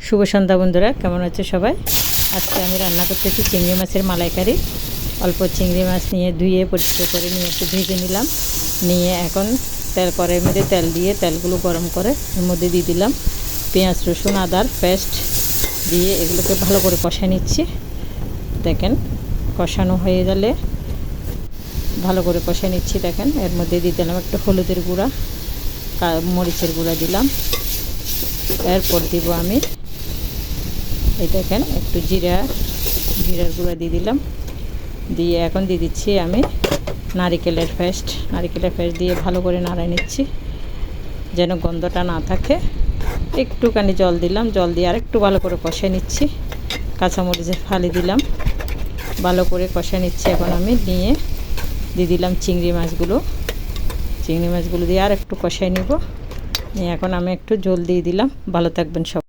শুভ সন্ধ্যা বন্ধুরা, কেমন আছে সবাই? আজকে আমি রান্না করতেছি চিংড়ি মাছের মালাইকারি। অল্প চিংড়ি মাছ নিয়ে ধুয়ে পরিষ্কার করে নিয়ে একটু ভেজে নিলাম। নিয়ে এখন কড়াইয়ের মধ্যে তেল দিয়ে তেলগুলো গরম করে এর মধ্যে দিয়ে দিলাম পেঁয়াজ, রসুন, আদার পেস্ট দিয়ে এগুলোকে ভালো করে কষা নিচ্ছি। দেখেন, কষানো হয়ে গেলে ভালো করে কষা নিচ্ছি। দেখেন, এর মধ্যে দিয়ে দিলাম একটু হলুদের গুঁড়া, মরিচের গুঁড়া দিলাম। এরপর দিব আমি এই দেখেন একটু জিরার গুঁড়া দিয়ে দিলাম। দিয়ে এখন দিয়ে দিচ্ছি আমি নারিকেলের পেস্ট দিয়ে ভালো করে নাড়াই নিচ্ছি যেন গন্ধটা না থাকে। একটুখানি জল দিলাম, জল দিয়ে আরেকটু ভালো করে কষে নিচ্ছি। কাঁচামরিচের ফালি দিলাম, ভালো করে কষে নিচ্ছি। এখন আমি নিয়ে দিয়ে দিলাম চিংড়ি মাছগুলো দিয়ে আর একটু কষাই নিব। নিয়ে এখন আমি একটু জল দিয়ে দিলাম। ভালো থাকবেন সব।